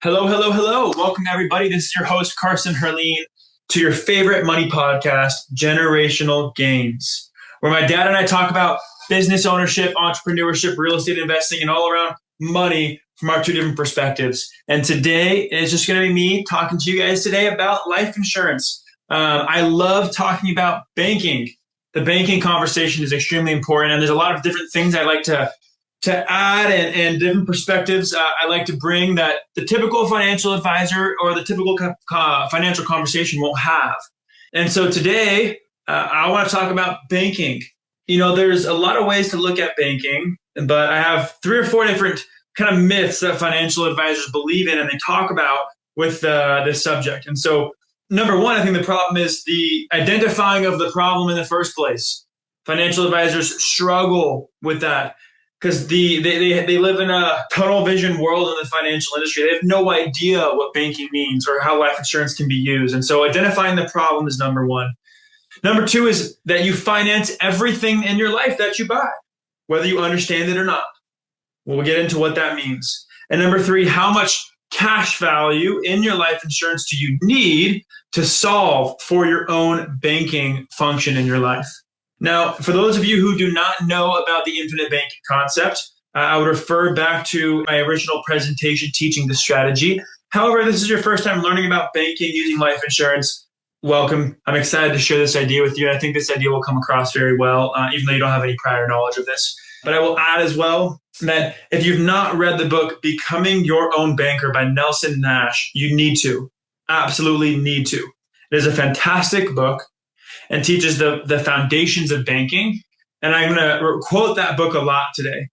Hello, hello, hello. Welcome, everybody. This is your host, Carson Herlean, to your favorite money podcast, Generational Gains, where my dad and I talk about business ownership, entrepreneurship, real estate investing, and all around money from our two different perspectives. And today is just going to be me talking to you guys today about life insurance. I love talking about banking. The banking conversation is extremely important, and there's a lot of different things I like to add and different perspectives I like to bring that the typical financial advisor or the typical financial conversation won't have. And so today, I want to talk about banking. You know, there's a lot of ways to look at banking, but I have 3 or 4 different kind of myths that financial advisors believe in and they talk about with this subject. And so, number one, I think the problem is the identifying of the problem in the first place. Financial advisors struggle with that, because they live in a tunnel vision world in the financial industry. They have no idea what banking means or how life insurance can be used. And so identifying the problem is number one. Number two is that you finance everything in your life that you buy, whether you understand it or not. We'll get into what that means. And number three, how much cash value in your life insurance do you need to solve for your own banking function in your life? Now, for those of you who do not know about the infinite banking concept, I would refer back to my original presentation teaching the strategy. However, this is your first time learning about banking using life insurance. Welcome. I'm excited to share this idea with you. I think this idea will come across very well, even though you don't have any prior knowledge of this. But I will add as well that if you've not read the book, Becoming Your Own Banker by Nelson Nash, you need to, absolutely need to. It is a fantastic book and teaches the foundations of banking. And I'm going to quote that book a lot today.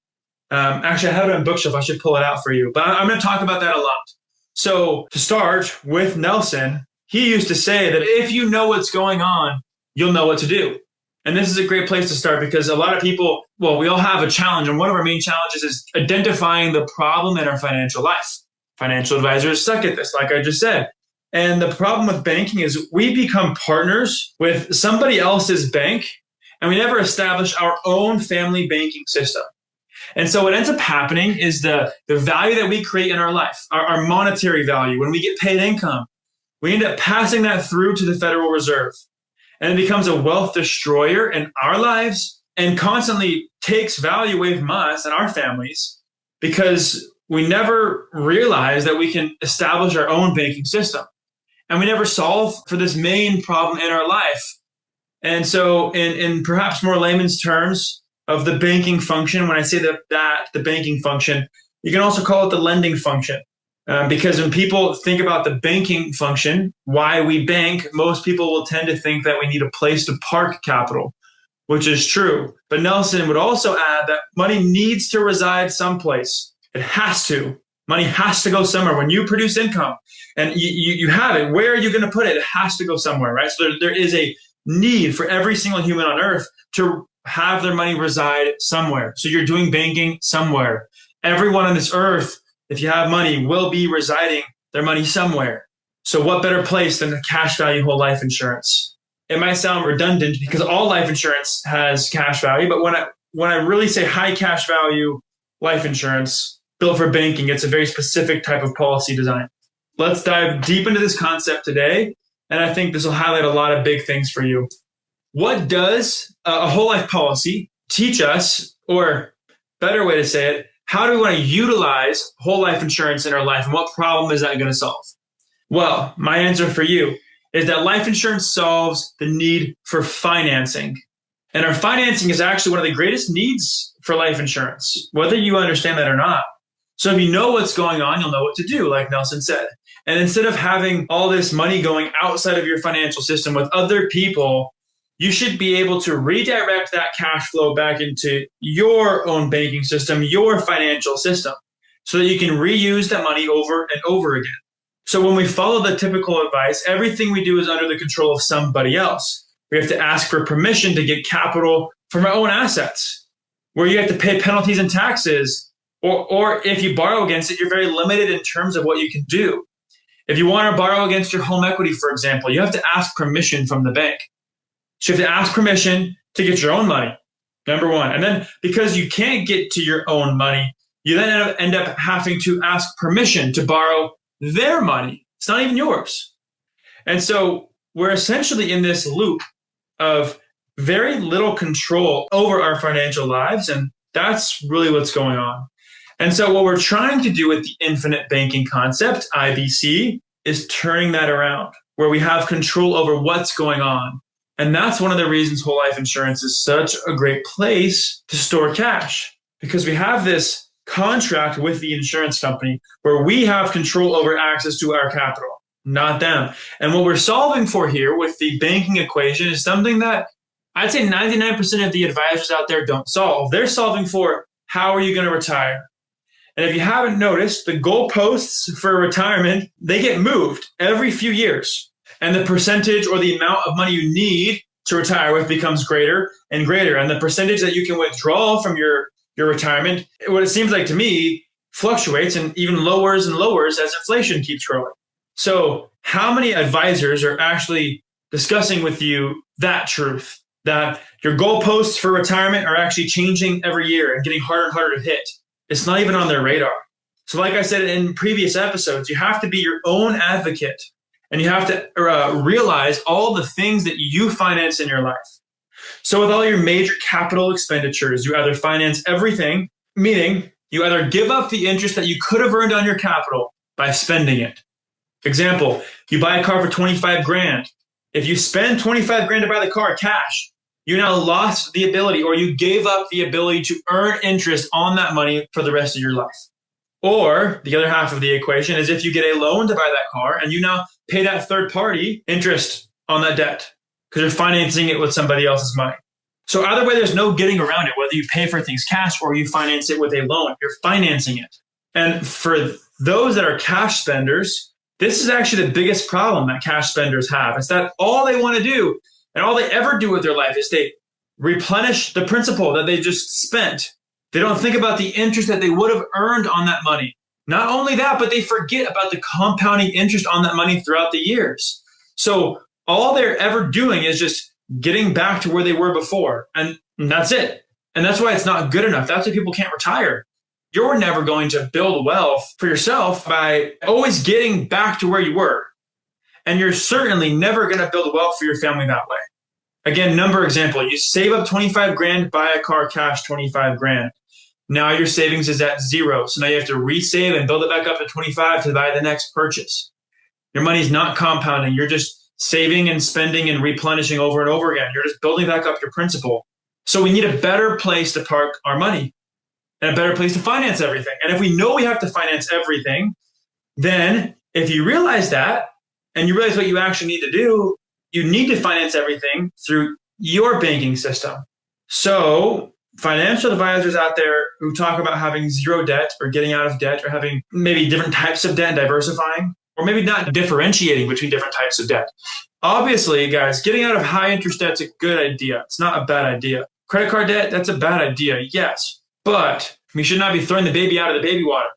Actually, I have it on bookshelf. I should pull it out for you. But I'm going to talk about that a lot. So to start with Nelson, he used to say that if you know what's going on, you'll know what to do. And this is a great place to start because a lot of people, well, we all have a challenge. And one of our main challenges is identifying the problem in our financial life. Financial advisors suck at this, like I just said. And the problem with banking is we become partners with somebody else's bank, and we never establish our own family banking system. And so what ends up happening is the value that we create in our life, our monetary value, when we get paid income, we end up passing that through to the Federal Reserve. And it becomes a wealth destroyer in our lives and constantly takes value away from us and our families because we never realize that we can establish our own banking system. And we never solve for this main problem in our life. And so in perhaps more layman's terms of the banking function, when I say the banking function, you can also call it the lending function. Because when people think about the banking function, why we bank, most people will tend to think that we need a place to park capital, which is true. But Nelson would also add that money needs to reside someplace. It has to. Money has to go somewhere. When you produce income and you have it, where are you going to put it? It has to go somewhere, right? So there is a need for every single human on earth to have their money reside somewhere. So you're doing banking somewhere. Everyone on this earth, if you have money, will be residing their money somewhere. So what better place than the cash value whole life insurance? It might sound redundant because all life insurance has cash value, but when I really say high cash value life insurance, built for banking, it's a very specific type of policy design. Let's dive deep into this concept today, and I think this will highlight a lot of big things for you. What does a whole life policy teach us, or better way to say it, how do we want to utilize whole life insurance in our life, and what problem is that going to solve? Well, my answer for you is that life insurance solves the need for financing. And our financing is actually one of the greatest needs for life insurance, whether you understand that or not. So if you know what's going on, you'll know what to do, like Nelson said. And instead of having all this money going outside of your financial system with other people, you should be able to redirect that cash flow back into your own banking system, your financial system, so that you can reuse that money over and over again. So when we follow the typical advice, everything we do is under the control of somebody else. We have to ask for permission to get capital from our own assets, where you have to pay penalties and taxes. Or if you borrow against it, you're very limited in terms of what you can do. If you want to borrow against your home equity, for example, you have to ask permission from the bank. So you have to ask permission to get your own money, number one. And then because you can't get to your own money, you then end up having to ask permission to borrow their money. It's not even yours. And so we're essentially in this loop of very little control over our financial lives. And that's really what's going on. And so what we're trying to do with the infinite banking concept, IBC, is turning that around, where we have control over what's going on. And that's one of the reasons whole life insurance is such a great place to store cash, because we have this contract with the insurance company where we have control over access to our capital, not them. And what we're solving for here with the banking equation is something that I'd say 99% of the advisors out there don't solve. They're solving for, how are you going to retire? And if you haven't noticed, the goalposts for retirement, they get moved every few years. And the percentage or the amount of money you need to retire with becomes greater and greater. And the percentage that you can withdraw from your retirement, what it seems like to me, fluctuates and even lowers and lowers as inflation keeps growing. So how many advisors are actually discussing with you that truth, that your goalposts for retirement are actually changing every year and getting harder and harder to hit? It's not even on their radar. So like I said in previous episodes, you have to be your own advocate, and you have to realize all the things that you finance in your life. So with all your major capital expenditures, you either finance everything, meaning you either give up the interest that you could have earned on your capital by spending it. Example, you buy a car for 25 grand. If you spend 25 grand to buy the car cash, you now lost the ability, or you gave up the ability to earn interest on that money for the rest of your life. Or the other half of the equation is if you get a loan to buy that car and you now pay that third party interest on that debt because you're financing it with somebody else's money. So either way, there's no getting around it. Whether you pay for things cash or you finance it with a loan, you're financing it. And for those that are cash spenders, this is actually the biggest problem that cash spenders have. It's that all they want to do and all they ever do with their life is they replenish the principal that they just spent. They don't think about the interest that they would have earned on that money. Not only that, but they forget about the compounding interest on that money throughout the years. So all they're ever doing is just getting back to where they were before. And that's it. And that's why it's not good enough. That's why people can't retire. You're never going to build wealth for yourself by always getting back to where you were. And you're certainly never going to build wealth for your family that way. Again, number example, you save up 25 grand, buy a car cash 25 grand. Now your savings is at zero. So now you have to resave and build it back up to 25 to buy the next purchase. Your money's not compounding. You're just saving and spending and replenishing over and over again. You're just building back up your principal. So we need a better place to park our money and a better place to finance everything. And if we know we have to finance everything, then if you realize that and you realize what you actually need to do, you need to finance everything through your banking system. So financial advisors out there who talk about having zero debt or getting out of debt or having maybe different types of debt and diversifying, or maybe not differentiating between different types of debt. Obviously, guys, getting out of high interest debt's a good idea. It's not a bad idea. Credit card debt, that's a bad idea, yes. But we should not be throwing the baby out of the baby water.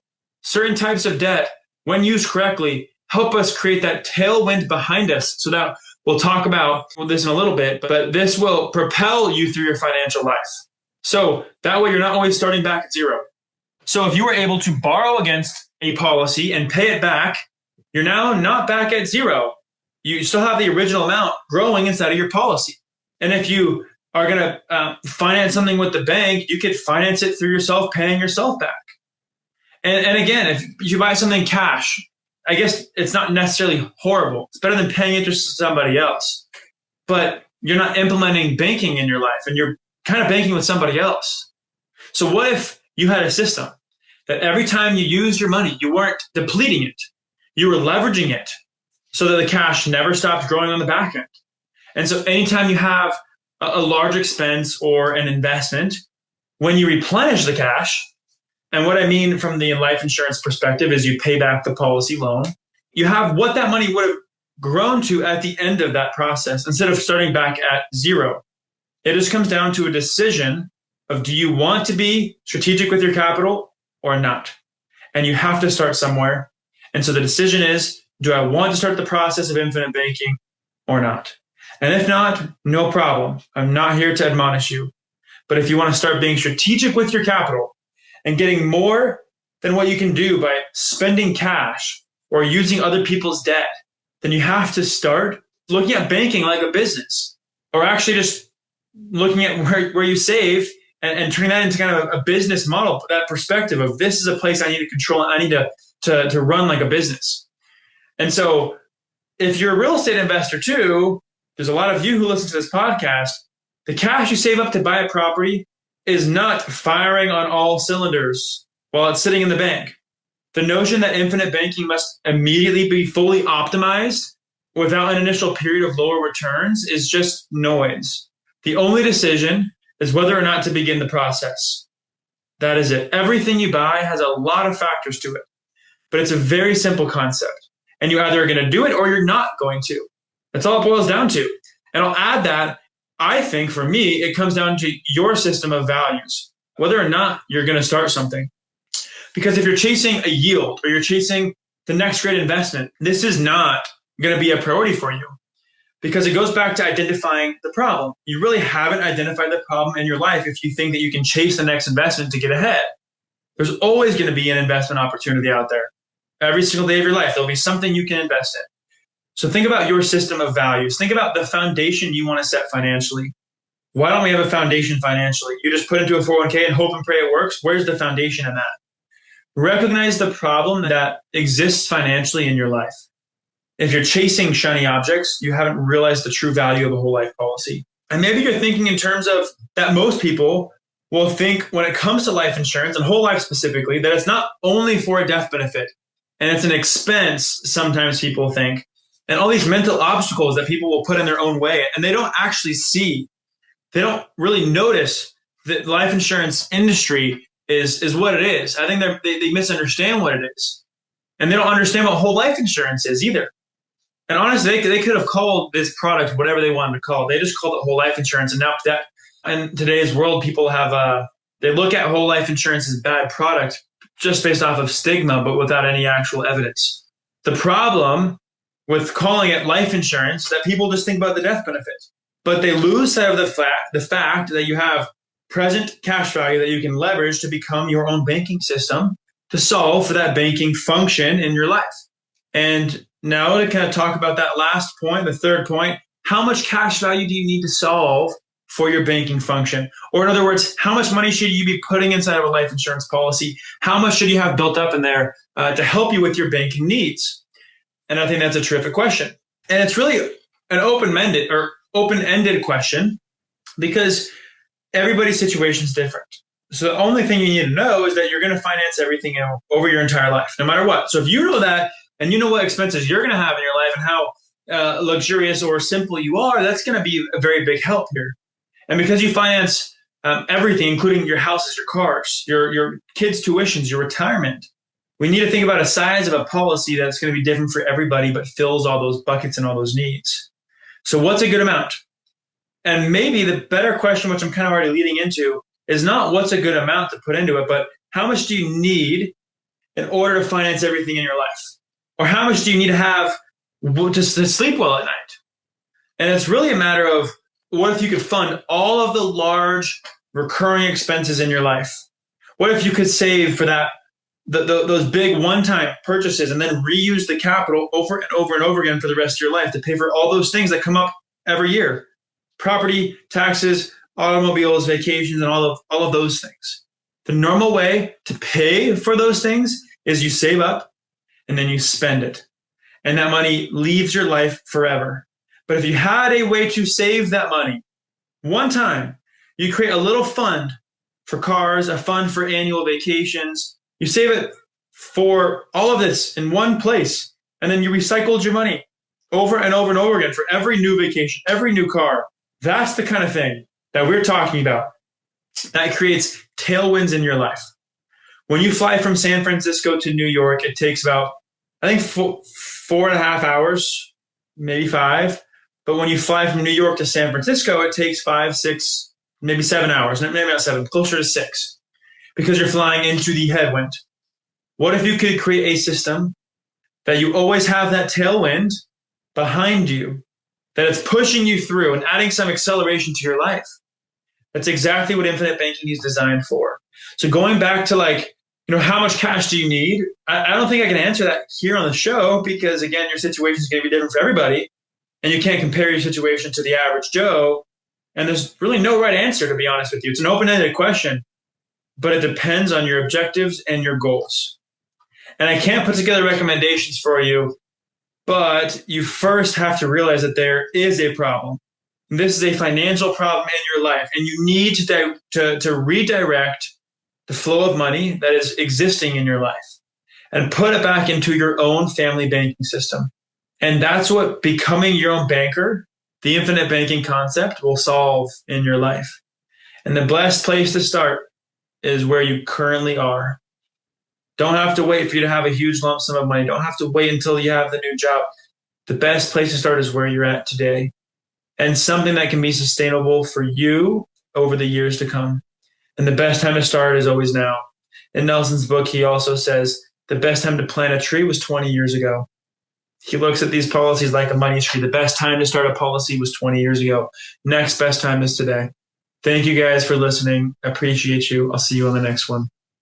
Certain types of debt, when used correctly, help us create that tailwind behind us so that we'll talk about this in a little bit, but this will propel you through your financial life. So that way you're not always starting back at zero. So if you were able to borrow against a policy and pay it back, you're now not back at zero. You still have the original amount growing inside of your policy. And if you are going to finance something with the bank, you could finance it through yourself, paying yourself back. And again, if you buy something cash, I guess it's not necessarily horrible. It's better than paying interest to somebody else. But you're not implementing banking in your life and you're kind of banking with somebody else. So what if you had a system that every time you use your money, you weren't depleting it, you were leveraging it so that the cash never stopped growing on the back end. And so anytime you have a large expense or an investment, when you replenish the cash, and what I mean from the life insurance perspective is you pay back the policy loan, you have what that money would have grown to at the end of that process instead of starting back at zero. It just comes down to a decision of, do you want to be strategic with your capital or not? And you have to start somewhere. And so the decision is, do I want to start the process of infinite banking or not? And if not, no problem. I'm not here to admonish you. But if you want to start being strategic with your capital and getting more than what you can do by spending cash or using other people's debt, then you have to start looking at banking like a business, or actually just looking at where you save and turning that into kind of a business model, that perspective of this is a place I need to control and I need to run like a business. And so if you're a real estate investor too, there's a lot of you who listen to this podcast, the cash you save up to buy a property is not firing on all cylinders while it's sitting in the bank. The notion that infinite banking must immediately be fully optimized without an initial period of lower returns is just noise. The only decision is whether or not to begin the process. That is it. Everything you buy has a lot of factors to it, but it's a very simple concept. And you either are going to do it or you're not going to. That's all it boils down to. And I'll add that I think for me, it comes down to your system of values, whether or not you're going to start something. Because if you're chasing a yield or you're chasing the next great investment, this is not going to be a priority for you, because it goes back to identifying the problem. You really haven't identified the problem in your life if you think that you can chase the next investment to get ahead. There's always going to be an investment opportunity out there. Every single day of your life, there'll be something you can invest in. So think about your system of values. Think about the foundation you want to set financially. Why don't we have a foundation financially? You just put into a 401k and hope and pray it works. Where's the foundation in that? Recognize the problem that exists financially in your life. If you're chasing shiny objects, you haven't realized the true value of a whole life policy. And maybe you're thinking in terms of that most people will think when it comes to life insurance and whole life specifically, that it's not only for a death benefit and it's an expense, sometimes people think, and all these mental obstacles that people will put in their own way, and they don't actually see, they don't really notice that the life insurance industry is what it is. I think they misunderstand what it is. And they don't understand what whole life insurance is either. And honestly, they could have called this product whatever they wanted to call it. They just called it whole life insurance. And now that in today's world, people have, they look at whole life insurance as a bad product just based off of stigma, but without any actual evidence. The problem with calling it life insurance is that people just think about the death benefit, but they lose sight of the fact that you have present cash value that you can leverage to become your own banking system to solve for that banking function in your life. And now to kind of talk about that last point, the third point, how much cash value do you need to solve for your banking function? Or in other words, how much money should you be putting inside of a life insurance policy? How much should you have built up in there to help you with your banking needs? And I think that's a terrific question. And it's really an open-ended question because everybody's situation is different. So the only thing you need to know is that you're going to finance everything over your entire life, no matter what. So if you know that and you know what expenses you're going to have in your life and how luxurious or simple you are, that's going to be a very big help here. And because you finance everything, including your houses, your cars, your kids' tuitions, your retirement, we need to think about a size of a policy that's going to be different for everybody, but fills all those buckets and all those needs. So what's a good amount? And maybe the better question, which I'm kind of already leading into, is not what's a good amount to put into it, but how much do you need in order to finance everything in your life? Or how much do you need to have to sleep well at night? And it's really a matter of what if you could fund all of the large recurring expenses in your life? What if you could save for that those big one-time purchases and then reuse the capital over and over and over again for the rest of your life to pay for all those things that come up every year? Property, taxes, automobiles, vacations, and all of those things. The normal way to pay for those things is you save up and then you spend it. And that money leaves your life forever. But if you had a way to save that money one time, you create a little fund for cars, a fund for annual vacations. You save it for all of this in one place, and then you recycled your money over and over and over again for every new vacation, every new car. That's the kind of thing that we're talking about that creates tailwinds in your life. When you fly from San Francisco to New York, it takes about, I think, 4.5 hours, maybe 5. But when you fly from New York to San Francisco, it takes 5, 6, maybe 7 hours. Maybe not 7, closer to 6. Because you're flying into the headwind. What if you could create a system that you always have that tailwind behind you, that it's pushing you through and adding some acceleration to your life? That's exactly what infinite banking is designed for. So going back to like How much cash do you need? I don't think I can answer that here on the show because, again, your situation is going to be different for everybody. And you can't compare your situation to the average Joe. And there's really no right answer, to be honest with you. It's an open-ended question, but it depends on your objectives and your goals. And I can't put together recommendations for you, but you first have to realize that there is a problem. And this is a financial problem in your life, and you need to redirect the flow of money that is existing in your life and put it back into your own family banking system. And that's what becoming your own banker, the infinite banking concept, will solve in your life. And the best place to start is where you currently are. Don't have to wait for you to have a huge lump sum of money. Don't have to wait until you have the new job. The best place to start is where you're at today, and something that can be sustainable for you over the years to come. And the best time to start is always now. In Nelson's book, he also says the best time to plant a tree was 20 years ago. He looks at these policies like a money tree. The best time to start a policy was 20 years ago. Next best time is today. Thank you guys for listening. I appreciate you. I'll see you on the next one.